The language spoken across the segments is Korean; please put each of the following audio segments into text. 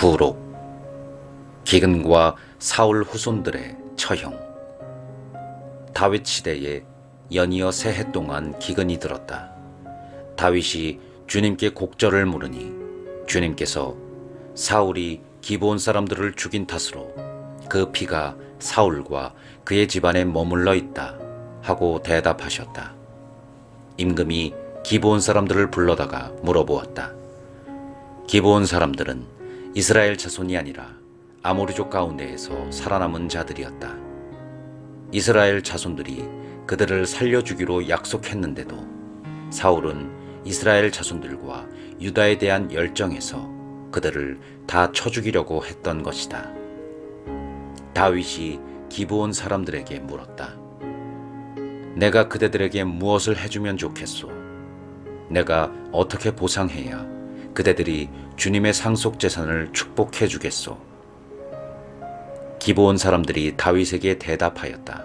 부록 기근과 사울 후손들의 처형. 다윗 시대에 연이어 세 해 동안 기근이 들었다. 다윗이 주님께 곡절을 물으니 주님께서 사울이 기브온 사람들을 죽인 탓으로 그 피가 사울과 그의 집안에 머물러 있다 하고 대답하셨다. 임금이 기브온 사람들을 불러다가 물어보았다. 기브온 사람들은 이스라엘 자손이 아니라 아모리족 가운데에서 살아남은 자들이었다. 이스라엘 자손들이 그들을 살려주기로 약속했는데도 사울은 이스라엘 자손들과 유다에 대한 열정에서 그들을 다 쳐 죽이려고 했던 것이다. 다윗이 기브온 사람들에게 물었다. 내가 그대들에게 무엇을 해주면 좋겠소? 내가 어떻게 보상해야 그대들이 주님의 상속 재산을 축복해 주겠소? 기브온 사람들이 다윗에게 대답하였다.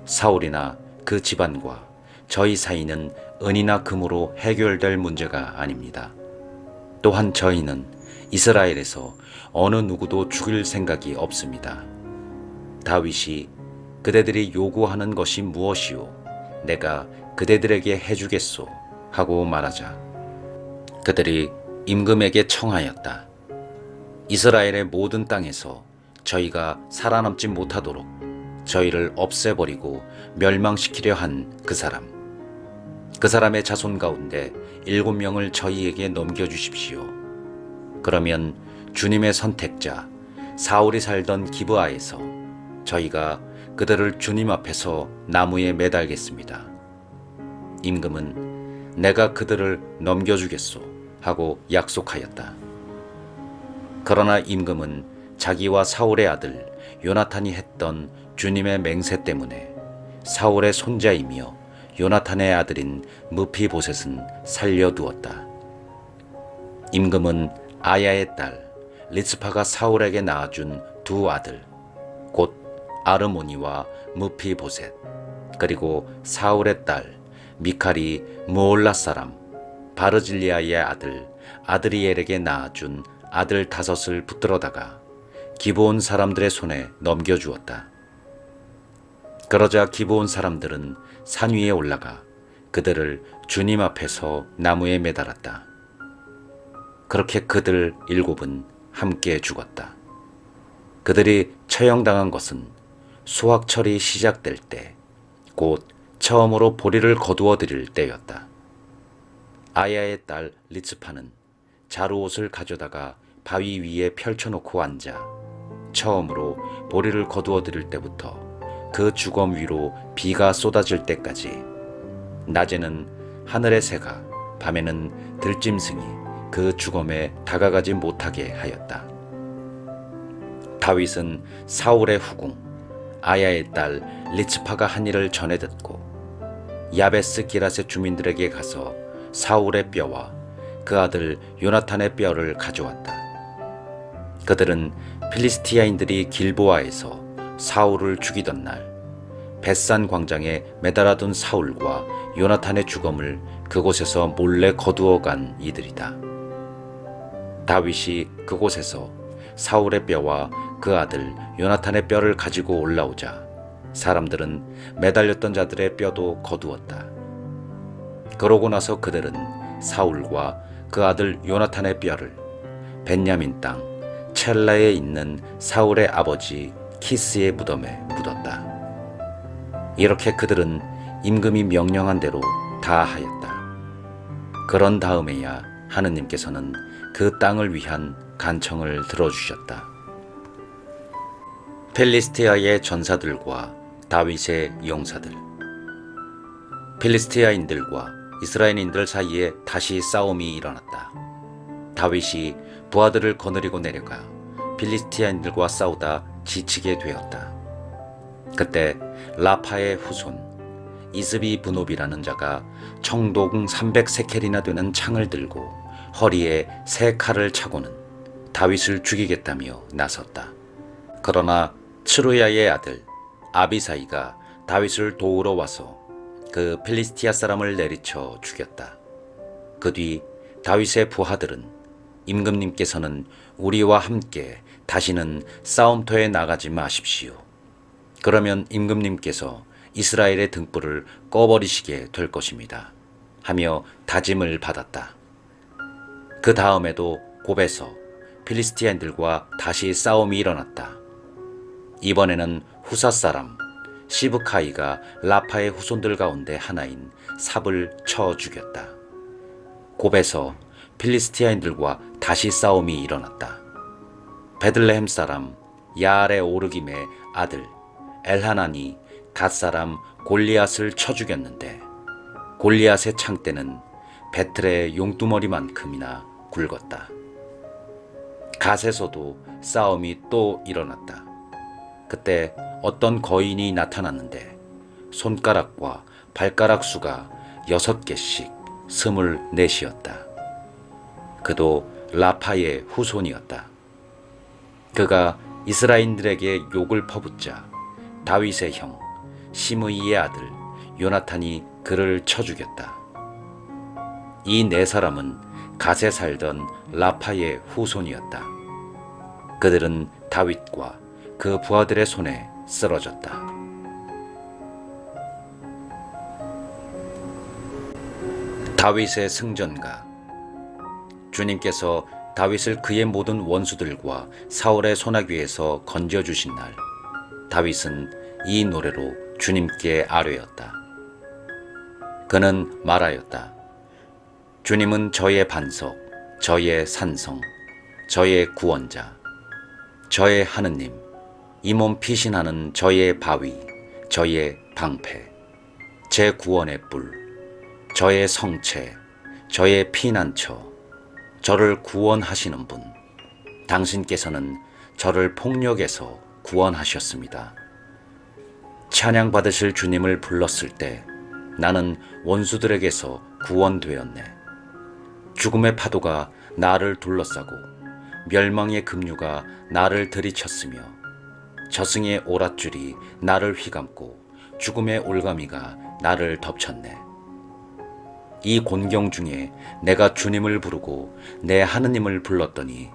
사울이나 그 집안과 저희 사이는 은이나 금으로 해결될 문제가 아닙니다. 또한 저희는 이스라엘에서 어느 누구도 죽일 생각이 없습니다. 다윗이 그대들이 요구하는 것이 무엇이오? 내가 그대들에게 해주겠소 하고 말하자 그들이 임금에게 청하였다. 이스라엘의 모든 땅에서 저희가 살아남지 못하도록 저희를 없애버리고 멸망시키려 한 그 사람의 자손 가운데 7명을 저희에게 넘겨주십시오. 그러면 주님의 선택자 사울이 살던 기브아에서 저희가 그들을 주님 앞에서 나무에 매달겠습니다. 임금은 내가 그들을 넘겨주겠소 하고 약속하였다. 그러나 임금은 자기와 사울의 아들 요나탄이 했던 주님의 맹세 때문에 사울의 손자이며 요나탄의 아들인 무피보셋은 살려두었다. 임금은 아야의 딸 리스파가 사울에게 낳아준 두 아들 곧 아르모니와 무피보셋 그리고 사울의 딸 미칼이 무올라 사람 바르질리아의 아들 아드리엘에게 낳아준 아들 5을 붙들어다가 기브온 사람들의 손에 넘겨주었다. 그러자 기브온 사람들은 산 위에 올라가 그들을 주님 앞에서 나무에 매달았다. 그렇게 그들 7은 함께 죽었다. 그들이 처형당한 것은 수확철이 시작될 때, 곧 처음으로 보리를 거두어 드릴 때였다. 아야의 딸 리츠파는 자루옷을 가져다가 바위 위에 펼쳐놓고 앉아 처음으로 보리를 거두어 드릴 때부터 그 주검 위로 비가 쏟아질 때까지 낮에는 하늘의 새가 밤에는 들짐승이 그 주검에 다가가지 못하게 하였다. 다윗은 사울의 후궁 아야의 딸 리츠파가 한 일을 전해 듣고 야베스 기럇의 주민들에게 가서 사울의 뼈와 그 아들 요나탄의 뼈를 가져왔다. 그들은 필리스티아인들이 길보아에서 사울을 죽이던 날 벳산 광장에 매달아둔 사울과 요나탄의 주검을 그곳에서 몰래 거두어간 이들이다. 다윗이 그곳에서 사울의 뼈와 그 아들 요나탄의 뼈를 가지고 올라오자 사람들은 매달렸던 자들의 뼈도 거두었다. 그러고 나서 그들은 사울과 그 아들 요나탄의 뼈를 벤야민 땅 첼라에 있는 사울의 아버지 키스의 무덤에 묻었다. 이렇게 그들은 임금이 명령한 대로 다 하였다. 그런 다음에야 하느님께서는 그 땅을 위한 간청을 들어주셨다. 필리스티아의 전사들과 다윗의 용사들. 필리스티아인들과 이스라엘인들 사이에 다시 싸움이 일어났다. 다윗이 부하들을 거느리고 내려가 필리스티아인들과 싸우다 지치게 되었다. 그때 라파의 후손 이스비 브노비라는 자가 청동 300세켈이나 되는 창을 들고 허리에 3칼을 차고는 다윗을 죽이겠다며 나섰다. 그러나 츠루야의 아들 아비사이가 다윗을 도우러 와서 그 필리스티아 사람을 내리쳐 죽였다. 그 뒤 다윗의 부하들은 임금님께서는 우리와 함께 다시는 싸움터에 나가지 마십시오. 그러면 임금님께서 이스라엘의 등불을 꺼버리시게 될 것입니다. 하며 다짐을 받았다. 그 다음에도 곱에서 필리스티아인들과 다시 싸움이 일어났다. 이번에는 후사 사람 시브카이가 라파의 후손들 가운데 하나인 삽을 쳐 죽였다. 곱에서 필리스티아인들과 다시 싸움이 일어났다. 베들레헴 사람 야알의 오르김의 아들 엘하난이 갓 사람 골리앗을 쳐 죽였는데 골리앗의 창대는 베틀의 용두머리만큼이나 굵었다. 갓에서도 싸움이 또 일어났다. 그때 어떤 거인이 나타났는데 손가락과 발가락 수가 6개씩 24이었다. 그도 라파의 후손이었다. 그가 이스라엘인들에게 욕을 퍼붓자 다윗의 형 시므이의 아들 요나탄이 그를 쳐 죽였다. 이 네 사람은 갓에 살던 라파의 후손이었다. 그들은 다윗과 그 부하들의 손에 쓰러졌다. 다윗의 승전가. 주님께서 다윗을 그의 모든 원수들과 사울의 소나귀에서 건져주신 날, 다윗은 이 노래로 주님께 아뢰었다. 그는 말하였다. 주님은 저의 반석, 저의 산성, 저의 구원자, 저의 하느님, 이 몸 피신하는 저의 바위, 저의 방패, 제 구원의 뿔, 저의 성체, 저의 피난처, 저를 구원하시는 분, 당신께서는 저를 폭력에서 구원하셨습니다. 찬양 받으실 주님을 불렀을 때 나는 원수들에게서 구원되었네. 죽음의 파도가 나를 둘러싸고 멸망의 급류가 나를 들이쳤으며 저승의 오랏줄이 나를 휘감고 죽음의 올가미가 나를 덮쳤네. 이 곤경 중에 내가 주님을 부르고 내 하느님을 불렀더니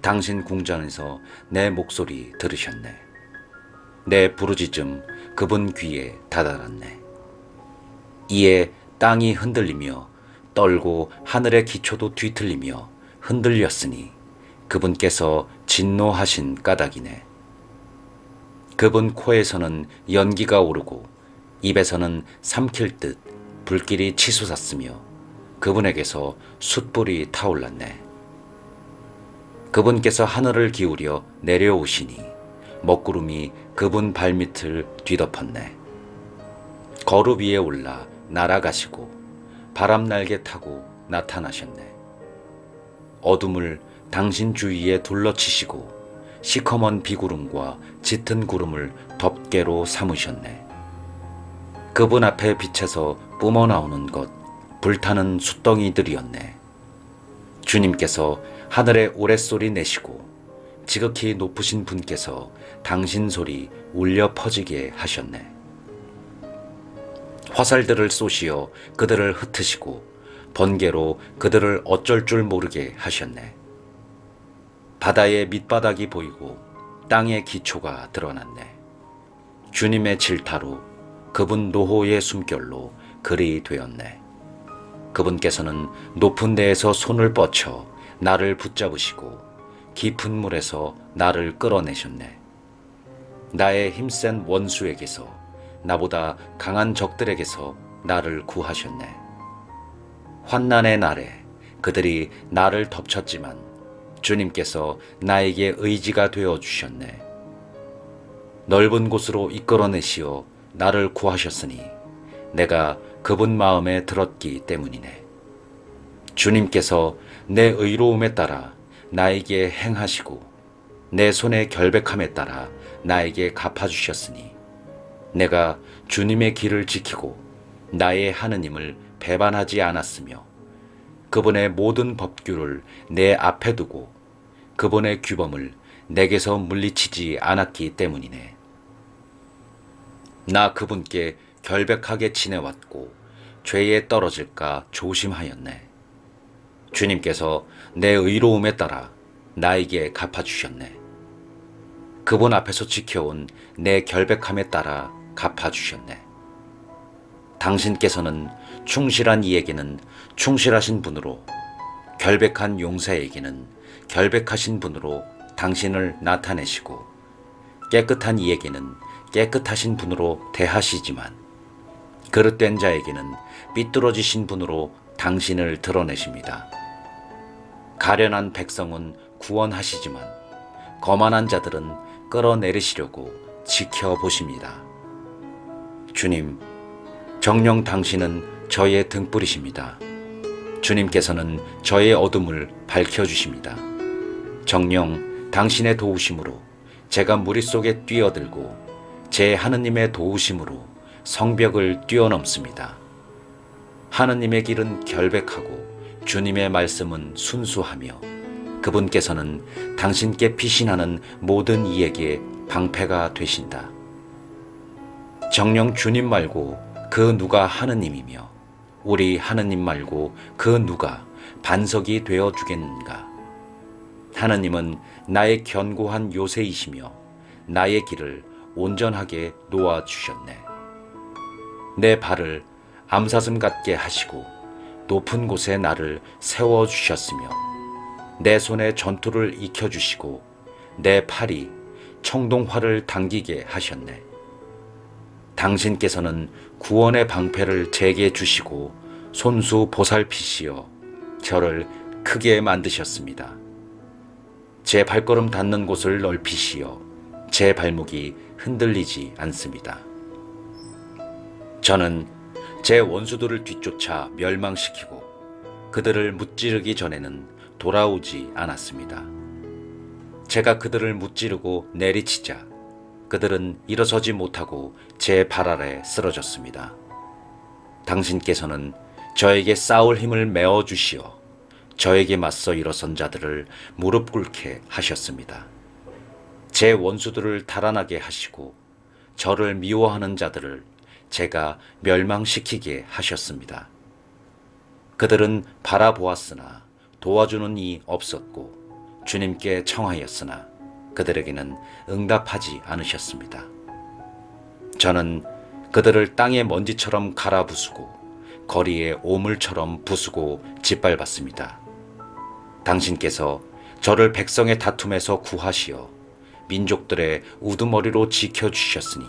당신 궁전에서 내 목소리 들으셨네. 내 부르짖음 그분 귀에 다다랐네. 이에 땅이 흔들리며 떨고 하늘의 기초도 뒤틀리며 흔들렸으니 그분께서 진노하신 까닭이네. 그분 코에서는 연기가 오르고 입에서는 삼킬 듯 불길이 치솟았으며 그분에게서 숯불이 타올랐네. 그분께서 하늘을 기울여 내려오시니 먹구름이 그분 발밑을 뒤덮었네. 거루 위에 올라 날아가시고 바람 날개 타고 나타나셨네. 어둠을 당신 주위에 둘러치시고 시커먼 비구름과 짙은 구름을 덮개로 삼으셨네. 그분 앞에 빛에서 뿜어나오는 것 불타는 숫덩이들이었네. 주님께서 하늘에 오랫소리 내시고 지극히 높으신 분께서 당신 소리 울려 퍼지게 하셨네. 화살들을 쏘시어 그들을 흩으시고 번개로 그들을 어쩔 줄 모르게 하셨네. 바다의 밑바닥이 보이고 땅의 기초가 드러났네. 주님의 질타로 그분 노호의 숨결로 그리 되었네. 그분께서는 높은 데에서 손을 뻗쳐 나를 붙잡으시고 깊은 물에서 나를 끌어내셨네. 나의 힘센 원수에게서 나보다 강한 적들에게서 나를 구하셨네. 환난의 날에 그들이 나를 덮쳤지만 주님께서 나에게 의지가 되어 주셨네. 넓은 곳으로 이끌어내시어 나를 구하셨으니 내가 그분 마음에 들었기 때문이네. 주님께서 내 의로움에 따라 나에게 행하시고 내 손의 결백함에 따라 나에게 갚아주셨으니 내가 주님의 길을 지키고 나의 하느님을 배반하지 않았으며 그분의 모든 법규를 내 앞에 두고 그분의 규범을 내게서 물리치지 않았기 때문이네. 나 그분께 결백하게 지내왔고 죄에 떨어질까 조심하였네. 주님께서 내 의로움에 따라 나에게 갚아주셨네. 그분 앞에서 지켜온 내 결백함에 따라 갚아주셨네. 당신께서는 충실한 이에게는 충실하신 분으로, 결백한 용사에게는 결백하신 분으로 당신을 나타내시고, 깨끗한 이에게는 깨끗하신 분으로 대하시지만, 그릇된 자에게는 삐뚤어지신 분으로 당신을 드러내십니다. 가련한 백성은 구원하시지만, 거만한 자들은 끌어내리시려고 지켜보십니다. 주님, 정녕 당신은 저의 등불이십니다. 주님께서는 저의 어둠을 밝혀주십니다. 정녕 당신의 도우심으로 제가 무리 속에 뛰어들고 제 하느님의 도우심으로 성벽을 뛰어넘습니다. 하느님의 길은 결백하고 주님의 말씀은 순수하며 그분께서는 당신께 피신하는 모든 이에게 방패가 되신다. 정녕 주님 말고 그 누가 하느님이며 우리 하느님 말고 그 누가 반석이 되어 주겠는가. 하느님은 나의 견고한 요새이시며 나의 길을 온전하게 놓아주셨네. 내 발을 암사슴 같게 하시고 높은 곳에 나를 세워주셨으며 내 손에 전투를 익혀주시고 내 팔이 청동활을 당기게 하셨네. 당신께서는 구원의 방패를 제게 주시고 손수 보살피시어 저를 크게 만드셨습니다. 제 발걸음 닿는 곳을 넓히시어 제 발목이 흔들리지 않습니다. 저는 제 원수들을 뒤쫓아 멸망시키고 그들을 무찌르기 전에는 돌아오지 않았습니다. 제가 그들을 무찌르고 내리치자 그들은 일어서지 못하고 제 발 아래 쓰러졌습니다. 당신께서는 저에게 싸울 힘을 메어 주시어 저에게 맞서 일어선 자들을 무릎 꿇게 하셨습니다. 제 원수들을 달아나게 하시고 저를 미워하는 자들을 제가 멸망시키게 하셨습니다. 그들은 바라보았으나 도와주는 이 없었고 주님께 청하였으나 그들에게는 응답하지 않으셨습니다. 저는 그들을 땅의 먼지처럼 갈아부수고 거리에 오물처럼 부수고 짓밟았습니다. 당신께서 저를 백성의 다툼에서 구하시어 민족들의 우두머리로 지켜주셨으니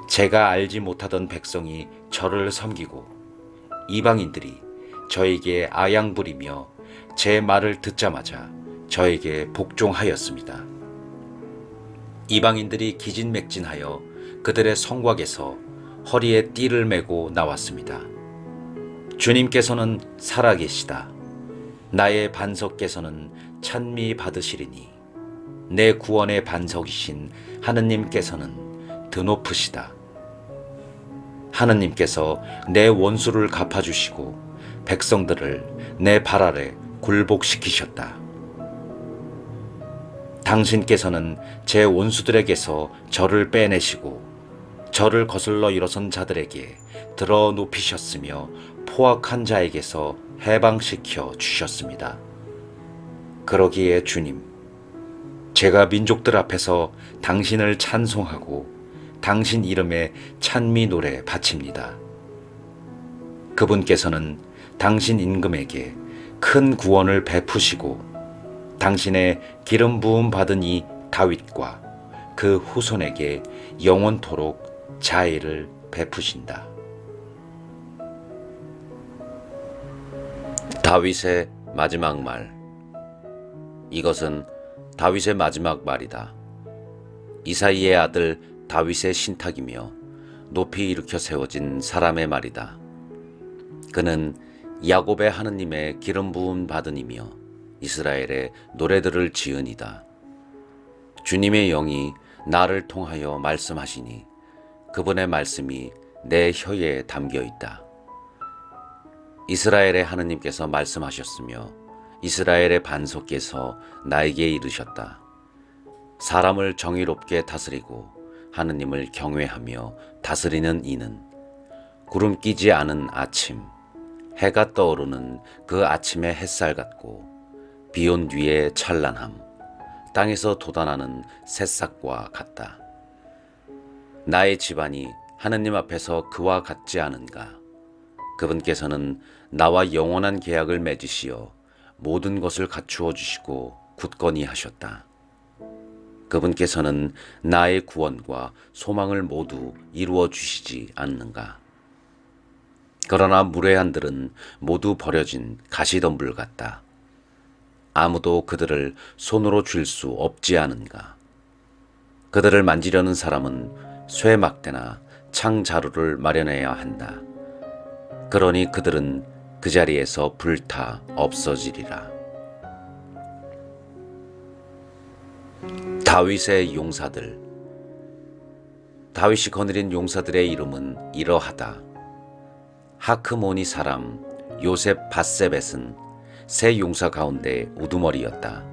제가 알지 못하던 백성이 저를 섬기고 이방인들이 저에게 아양 부리며 제 말을 듣자마자 저에게 복종하였습니다. 이방인들이 기진맥진하여 그들의 성곽에서 허리에 띠를 메고 나왔습니다. 주님께서는 살아계시다. 나의 반석께서는 찬미 받으시리니 내 구원의 반석이신 하느님께서는 드높으시다. 하느님께서 내 원수를 갚아주시고 백성들을 내 발 아래 굴복시키셨다. 당신께서는 제 원수들에게서 저를 빼내시고 저를 거슬러 일어선 자들에게 들어 높이셨으며 포악한 자에게서 해방시켜 주셨습니다. 그러기에 주님, 제가 민족들 앞에서 당신을 찬송하고 당신 이름에 찬미 노래 바칩니다. 그분께서는 당신 임금에게 큰 구원을 베푸시고 당신의 기름 부음 받은 이 다윗과 그 후손에게 영원토록 자애를 베푸신다. 다윗의 마지막 말. 이것은 다윗의 마지막 말이다. 이사이의 아들 다윗의 신탁이며 높이 일으켜 세워진 사람의 말이다. 그는 야곱의 하느님의 기름 부음 받은 이며 이스라엘의 노래들을 지으니다. 주님의 영이 나를 통하여 말씀하시니 그분의 말씀이 내 혀에 담겨 있다. 이스라엘의 하느님께서 말씀하셨으며 이스라엘의 반석께서 나에게 이르셨다. 사람을 정의롭게 다스리고 하느님을 경외하며 다스리는 이는 구름 끼지 않은 아침, 해가 떠오르는 그 아침의 햇살 같고 비 온 뒤의 찬란함, 땅에서 돋아나는 새싹과 같다. 나의 집안이 하느님 앞에서 그와 같지 않은가. 그분께서는 나와 영원한 계약을 맺으시어 모든 것을 갖추어 주시고 굳건히 하셨다. 그분께서는 나의 구원과 소망을 모두 이루어 주시지 않는가. 그러나 무례한들은 모두 버려진 가시덤불 같다. 아무도 그들을 손으로 쥘 수 없지 않은가. 그들을 만지려는 사람은 쇠막대나 창자루를 마련해야 한다. 그러니 그들은 그 자리에서 불타 없어지리라. 다윗의 용사들. 다윗이 거느린 용사들의 이름은 이러하다. 하크모니 사람 요셉 바세벳은 세 용사 가운데 우두머리였다.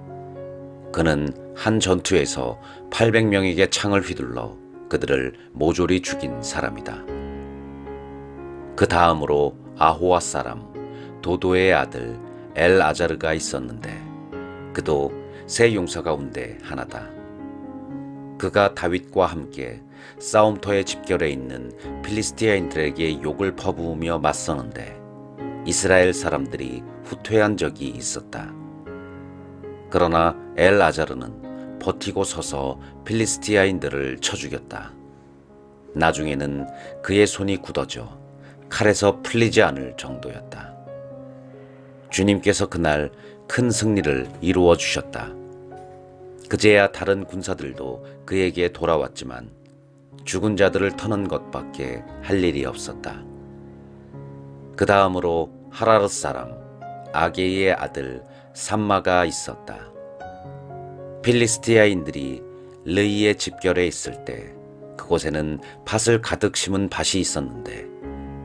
그는 한 전투에서 800명에게 창을 휘둘러 그들을 모조리 죽인 사람이다. 그 다음으로 아호와 사람 도도의 아들 엘아자르가 있었는데 그도 세 용사 가운데 하나다. 그가 다윗과 함께 싸움터의 집결에 있는 필리스티아인들에게 욕을 퍼부으며 맞서는데 이스라엘 사람들이 후퇴한 적이 있었다. 그러나 엘아자르는 버티고 서서 필리스티아인들을 쳐 죽였다. 나중에는 그의 손이 굳어져 칼에서 풀리지 않을 정도였다. 주님께서 그날 큰 승리를 이루어 주셨다. 그제야 다른 군사들도 그에게 돌아왔지만 죽은 자들을 터는 것밖에 할 일이 없었다. 그 다음으로 하라르 사람 아게이의 아들 삼마가 있었다. 필리스티아인들이 르이의 집결에 있을 때 그곳에는 밭을 가득 심은 밭이 있었는데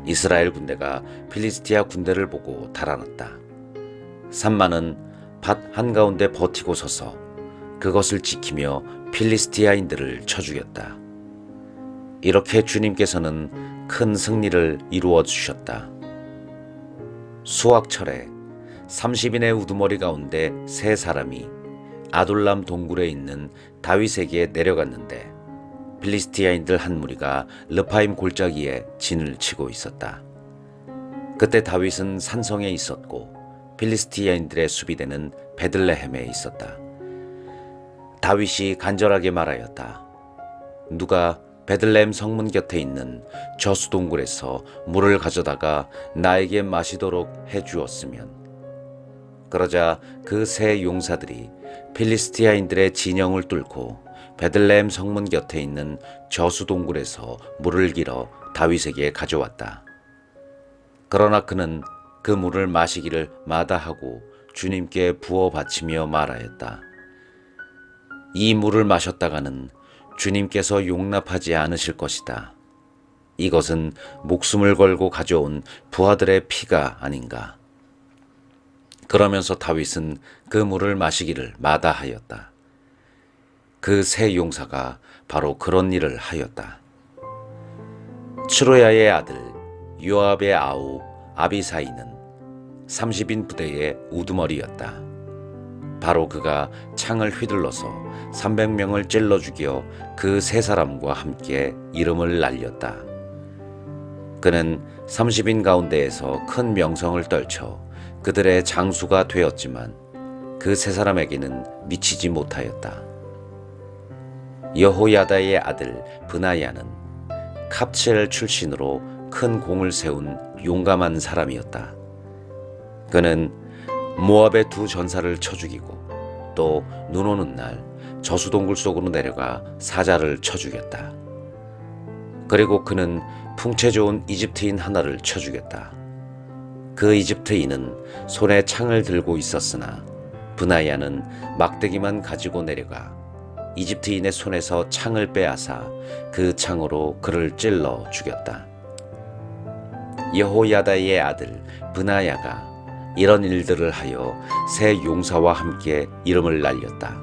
이스라엘 군대가 필리스티아 군대를 보고 달아났다. 삼마는 밭 한가운데 버티고 서서 그것을 지키며 필리스티아인들을 쳐 죽였다. 이렇게 주님께서는 큰 승리를 이루어 주셨다. 수확철에 30인의 우두머리 가운데 세 사람이 아둘람 동굴에 있는 다윗에게 내려갔는데 필리스티아인들 한 무리가 르파임 골짜기에 진을 치고 있었다. 그때 다윗은 산성에 있었고 필리스티아인들의 수비대는 베들레헴에 있었다. 다윗이 간절하게 말하였다. 누가 베들레헴 성문 곁에 있는 저수동굴에서 물을 가져다가 나에게 마시도록 해주었으면. 그러자 그 세 용사들이 필리스티아인들의 진영을 뚫고 베들레헴 성문 곁에 있는 저수동굴에서 물을 길어 다윗에게 가져왔다. 그러나 그는 그 물을 마시기를 마다하고 주님께 부어 바치며 말하였다. 이 물을 마셨다가는 주님께서 용납하지 않으실 것이다. 이것은 목숨을 걸고 가져온 부하들의 피가 아닌가. 그러면서 다윗은 그 물을 마시기를 마다하였다. 그 세 용사가 바로 그런 일을 하였다. 츠로야의 아들 요압의 아우 아비사이는 30인 부대의 우두머리였다. 바로 그가 창을 휘둘러서 300명을 찔러 죽여 그 세 사람과 함께 이름을 날렸다. 그는 30인 가운데에서 큰 명성을 떨쳐 그들의 장수가 되었지만 그 세 사람에게는 미치지 못하였다. 여호야다의 아들 브나야는 캅첼 출신으로 큰 공을 세운 용감한 사람이었다. 그는 모압의 두 전사를 쳐 죽이고 또 눈 오는 날 저수동굴 속으로 내려가 사자를 쳐 죽였다. 그리고 그는 풍채 좋은 이집트인 하나를 쳐 죽였다. 그 이집트인은 손에 창을 들고 있었으나 브나야는 막대기만 가지고 내려가 이집트인의 손에서 창을 빼앗아 그 창으로 그를 찔러 죽였다. 여호야다의 아들 브나야가 이런 일들을 하여 세 용사와 함께 이름을 날렸다.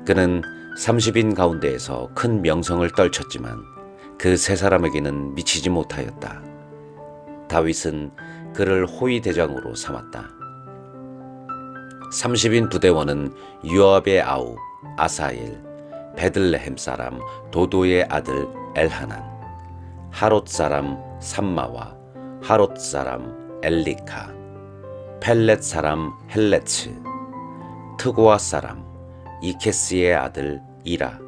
그는 30인 가운데에서 큰 명성을 떨쳤지만 그 세 사람에게는 미치지 못하였다. 다윗은 그를 호위 대장으로 삼았다. 30인 부대원은 요압의 아우 아사엘, 베들레헴 사람 도도의 아들 엘하난, 하롯 사람 삼마와 하롯 사람 엘리카, 펠렛 사람 헬레츠, 트고아 사람 이케스의 아들 이라,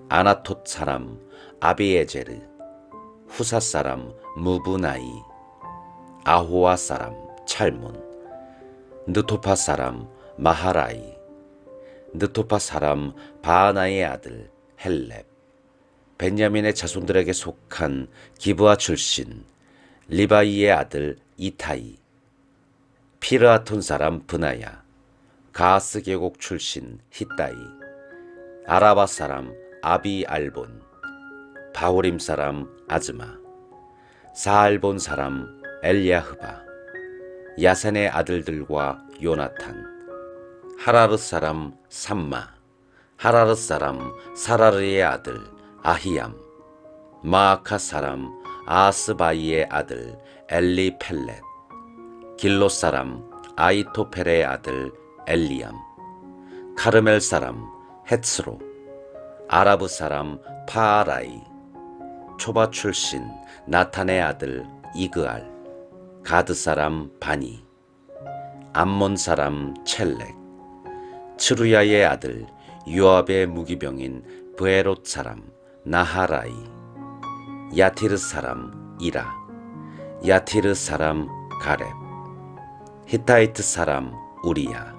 아나톳 사람 아비에제르, 후사 사람 무브나이, 아호와 사람 찰문, 느토파 사람 마하라이, 느토파 사람 바하나의 아들 헬렙, 벤야민의 자손들에게 속한 기브아 출신 리바이의 아들 이타이, 피르아톤 사람 브나야, 가하스 계곡 출신 히따이, 아라바 사람 아비 알본, 바호림 사람 아즈마, 사알본 사람 엘야흐바, 야센의 아들들과 요나탄, 하라르 사람 삼마, 하라르 사람 사라르의 아들 아히암, 마아카 사람 아스바이의 아들 엘리펠렛, 길로 사람 아이토펠의 아들 엘리암, 카르멜 사람 헤츠로, 아라브 사람 파아라이, 초바 출신 나탄의 아들 이그알, 가드 사람 바니, 암몬 사람 첼렉, 츠루야의 아들 요압의 무기병인 브에롯 사람 나하라이, 야티르 사람 이라, 야티르 사람 가렙, 히타이트 사람 우리야.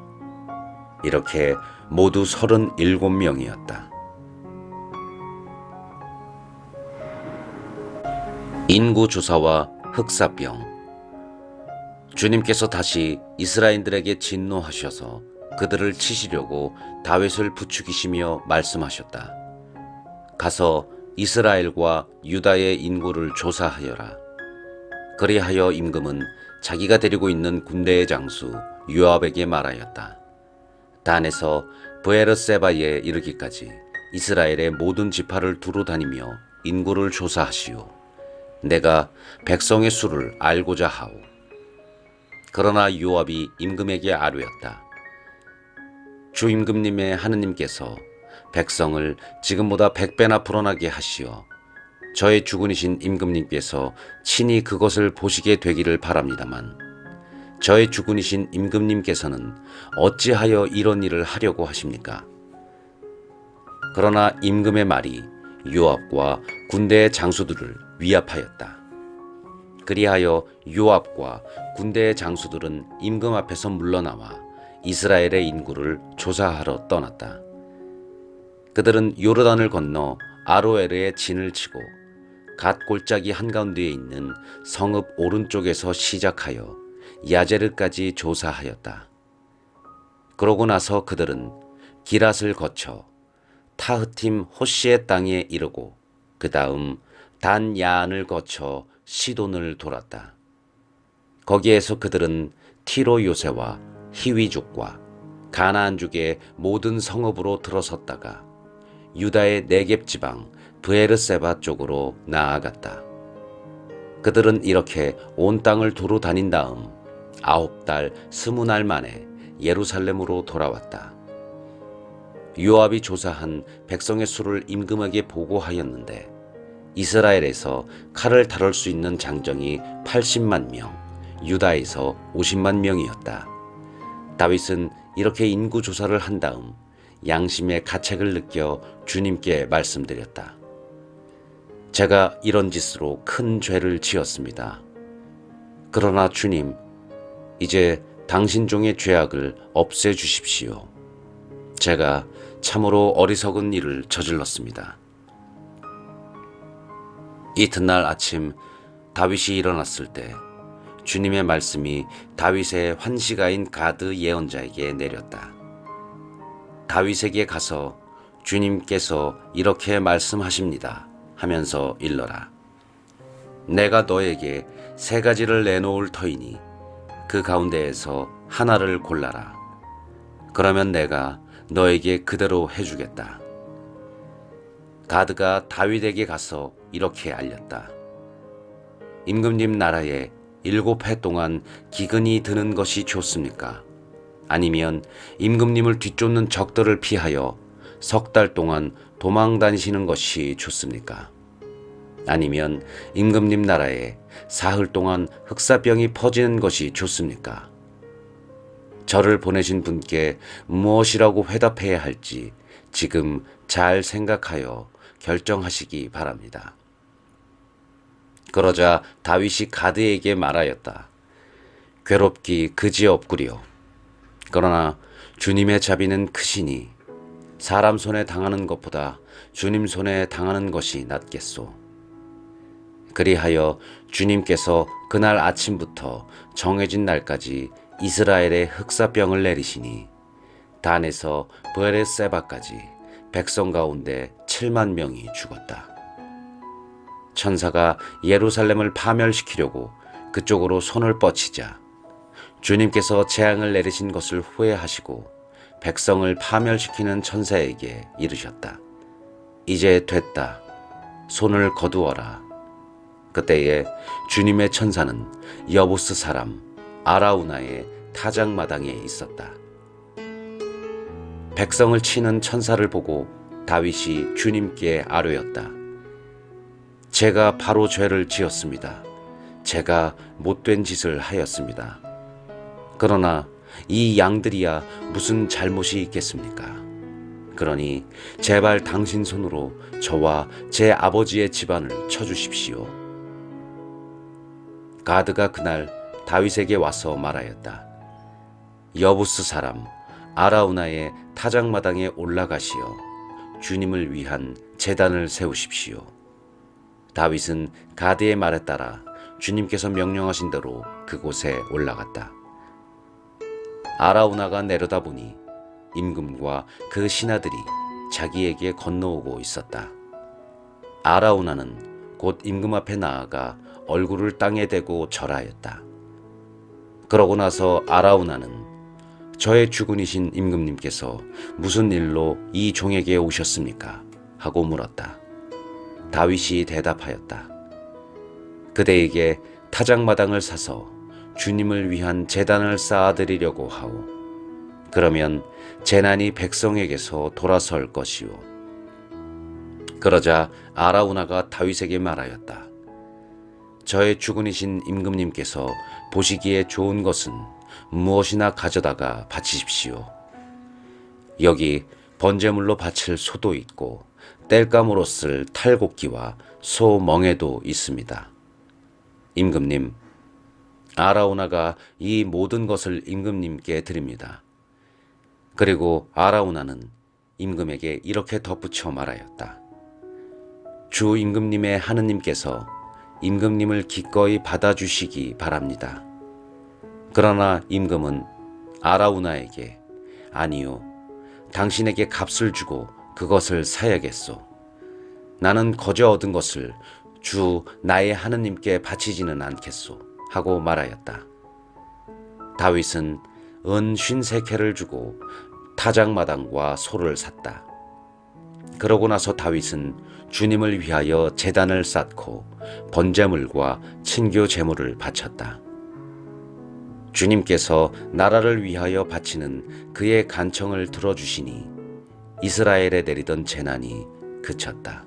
이렇게 모두 37명이었다. 인구조사와 흑사병. 주님께서 다시 이스라엘들에게 진노하셔서 그들을 치시려고 다윗을 부추기시며 말씀하셨다. 가서 이스라엘과 유다의 인구를 조사하여라. 그리하여 임금은 자기가 데리고 있는 군대의 장수 요압에게 말하였다. 단에서 브에르세바에 이르기까지 이스라엘의 모든 지파를 두루 다니며 인구를 조사하시오. 내가 백성의 수를 알고자 하오. 그러나 요압이 임금에게 아뢰었다. 주 임금님의 하느님께서 백성을 지금보다 100배나 불어나게 하시어 저의 주군이신 임금님께서 친히 그것을 보시게 되기를 바랍니다만 저의 주군이신 임금님께서는 어찌하여 이런 일을 하려고 하십니까? 그러나 임금의 말이 요압과 군대의 장수들을 위압하였다. 그리하여 요압과 군대의 장수들은 임금 앞에서 물러나와 이스라엘의 인구를 조사하러 떠났다. 그들은 요르단을 건너 아로에르에 진을 치고 갓 골짜기 한가운데에 있는 성읍 오른쪽에서 시작하여 야제르까지 조사하였다. 그러고 나서 그들은 기랏을 거쳐 타흐팀 호시의 땅에 이르고 그 다음 단 야안을 거쳐 시돈을 돌았다. 거기에서 그들은 티로 요새와 히위족과 가나안족의 모든 성읍으로 들어섰다가 유다의 네겝 지방 브에르세바 쪽으로 나아갔다. 그들은 이렇게 온 땅을 두루 다닌 다음 9달 20날 만에 예루살렘으로 돌아왔다. 요압이 조사한 백성의 수를 임금에게 보고하였는데 이스라엘에서 칼을 다룰 수 있는 장정이 80만 명, 유다에서 50만 명이었다. 다윗은 이렇게 인구 조사를 한 다음 양심의 가책을 느껴 주님께 말씀드렸다. 제가 이런 짓으로 큰 죄를 지었습니다. 그러나 주님, 이제 당신 종의 죄악을 없애주십시오. 제가 참으로 어리석은 일을 저질렀습니다. 이튿날 아침 다윗이 일어났을 때 주님의 말씀이 다윗의 환시가인 가드 예언자에게 내렸다. 다윗에게 가서 주님께서 이렇게 말씀하십니다 하면서 일러라. 내가 너에게 3가지를 내놓을 터이니 그 가운데에서 하나를 골라라. 그러면 내가 너에게 그대로 해주겠다. 가드가 다윗에게 가서 이렇게 알렸다. 임금님 나라에 7해 동안 기근이 드는 것이 좋습니까? 아니면 임금님을 뒤쫓는 적들을 피하여 석 달 동안 도망 다니시는 것이 좋습니까? 아니면 임금님 나라에 사흘 동안 흑사병이 퍼지는 것이 좋습니까? 저를 보내신 분께 무엇이라고 회답해야 할지 지금 잘 생각하여 결정하시기 바랍니다. 그러자 다윗이 가드에게 말하였다. 괴롭기 그지없구려. 그러나 주님의 자비는 크시니 사람 손에 당하는 것보다 주님 손에 당하는 것이 낫겠소. 그리하여 주님께서 그날 아침부터 정해진 날까지 이스라엘에 흑사병을 내리시니 단에서 브에르세바까지 백성 가운데 7만 명이 죽었다. 천사가 예루살렘을 파멸시키려고 그쪽으로 손을 뻗치자 주님께서 재앙을 내리신 것을 후회하시고 백성을 파멸시키는 천사에게 이르셨다. 이제 됐다. 손을 거두어라. 그때에 주님의 천사는 여부스 사람 아라우나의 타작마당에 있었다. 백성을 치는 천사를 보고 다윗이 주님께 아뢰었다. 제가 바로 죄를 지었습니다. 제가 못된 짓을 하였습니다. 그러나 이 양들이야 무슨 잘못이 있겠습니까? 그러니 제발 당신 손으로 저와 제 아버지의 집안을 쳐주십시오. 가드가 그날 다윗에게 와서 말하였다. 여부스 사람 아라우나의 타작마당에 올라가시어 주님을 위한 제단을 세우십시오. 다윗은 가드의 말에 따라 주님께서 명령하신 대로 그곳에 올라갔다. 아라우나가 내려다보니 임금과 그 신하들이 자기에게 건너오고 있었다. 아라우나는 곧 임금 앞에 나아가 얼굴을 땅에 대고 절하였다. 그러고 나서 아라우나는 저의 주군이신 임금님께서 무슨 일로 이 종에게 오셨습니까? 하고 물었다. 다윗이 대답하였다. 그대에게 타작마당을 사서 주님을 위한 제단을 쌓아드리려고 하오. 그러면 재난이 백성에게서 돌아설 것이오. 그러자 아라우나가 다윗에게 말하였다. 저의 주군이신 임금님께서 보시기에 좋은 것은 무엇이나 가져다가 바치십시오. 여기 번제물로 바칠 소도 있고 땔감으로 쓸 탈곡기와 소 멍에도 있습니다. 임금님, 아라우나가 이 모든 것을 임금님께 드립니다. 그리고 아라우나는 임금에게 이렇게 덧붙여 말하였다. 주 임금님의 하느님께서 임금님을 기꺼이 받아주시기 바랍니다. 그러나 임금은 아라우나에게 아니요, 당신에게 값을 주고 그것을 사야겠소. 나는 거저 얻은 것을 주 나의 하느님께 바치지는 않겠소. 하고 말하였다. 다윗은 은 53쾌를 주고 타작마당과 소를 샀다. 그러고 나서 다윗은 주님을 위하여 제단을 쌓고 번제물과 친교 제물을 바쳤다. 주님께서 나라를 위하여 바치는 그의 간청을 들어주시니 이스라엘에 내리던 재난이 그쳤다.